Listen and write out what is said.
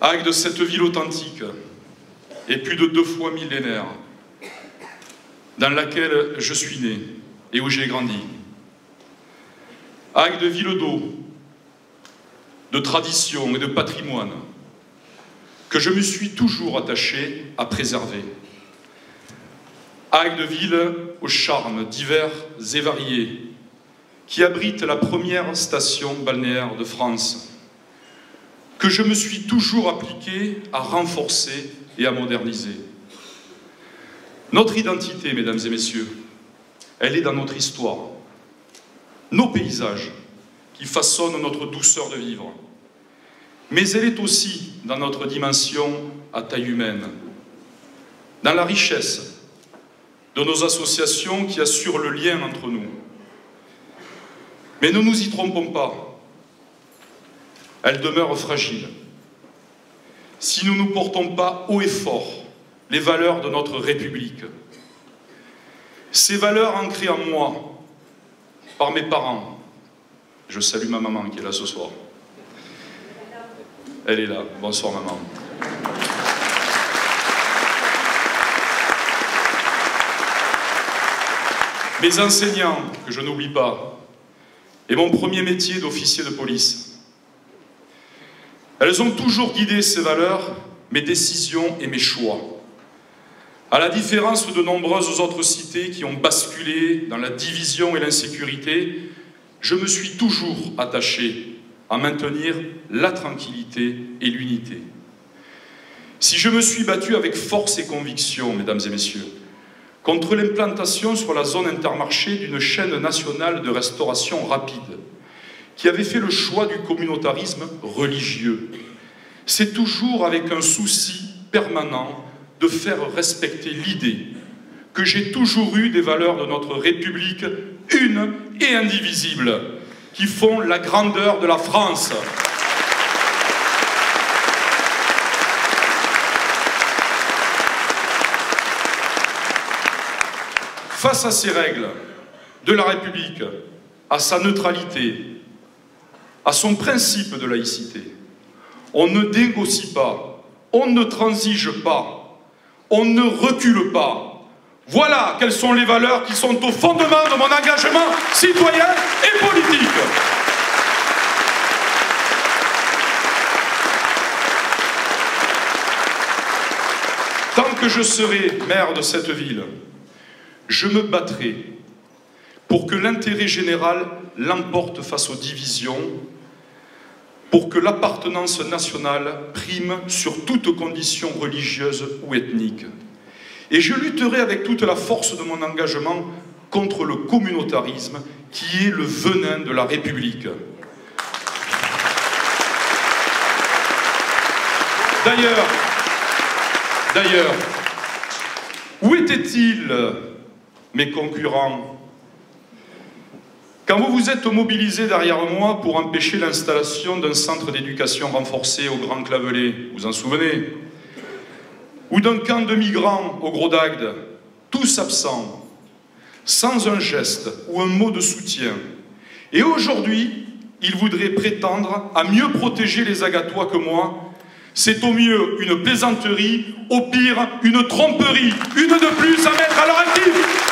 Agde de cette ville authentique et plus de 2 fois millénaire, dans laquelle je suis né et où j'ai grandi. Agde de ville d'eau, de tradition et de patrimoine, que je me suis toujours attaché à préserver. Agde de ville au charme divers et variés, qui abrite la première station balnéaire de France, que je me suis toujours appliqué à renforcer et à moderniser. Notre identité, mesdames et messieurs, elle est dans notre histoire, nos paysages qui façonnent notre douceur de vivre, mais elle est aussi dans notre dimension à taille humaine, dans la richesse de nos associations qui assurent le lien entre nous. Mais ne nous y trompons pas, elles demeurent fragiles. Si nous ne portons pas haut et fort les valeurs de notre République, ces valeurs ancrées en moi par mes parents, je salue ma maman qui est là ce soir. Elle est là, bonsoir maman. Mes enseignants, que je n'oublie pas, et mon premier métier d'officier de police. Elles ont toujours guidé ces valeurs, mes décisions et mes choix. À la différence de nombreuses autres cités qui ont basculé dans la division et l'insécurité, je me suis toujours attaché à maintenir la tranquillité et l'unité. Si je me suis battu avec force et conviction, mesdames et messieurs, contre l'implantation sur la zone Intermarché d'une chaîne nationale de restauration rapide, qui avait fait le choix du communautarisme religieux, c'est toujours avec un souci permanent de faire respecter l'idée que j'ai toujours eu des valeurs de notre République une et indivisible, qui font la grandeur de la France. Face à ces règles de la République, à sa neutralité, à son principe de laïcité, on ne négocie pas, on ne transige pas, on ne recule pas. Voilà quelles sont les valeurs qui sont au fondement de mon engagement citoyen et politique. Tant que je serai maire de cette ville, je me battrai pour que l'intérêt général l'emporte face aux divisions, pour que l'appartenance nationale prime sur toute condition religieuse ou ethnique. Et je lutterai avec toute la force de mon engagement contre le communautarisme qui est le venin de la République. D'ailleurs, où étaient-ils mes concurrents quand vous vous êtes mobilisés derrière moi pour empêcher l'installation d'un centre d'éducation renforcé au Grand Clavelet, vous en souvenez? Ou d'un camp de migrants au Gros d'Agde, tous absents, sans un geste ou un mot de soutien. Et aujourd'hui, ils voudraient prétendre à mieux protéger les Agatois que moi. C'est au mieux une plaisanterie, au pire une tromperie, une de plus à mettre à leur actif.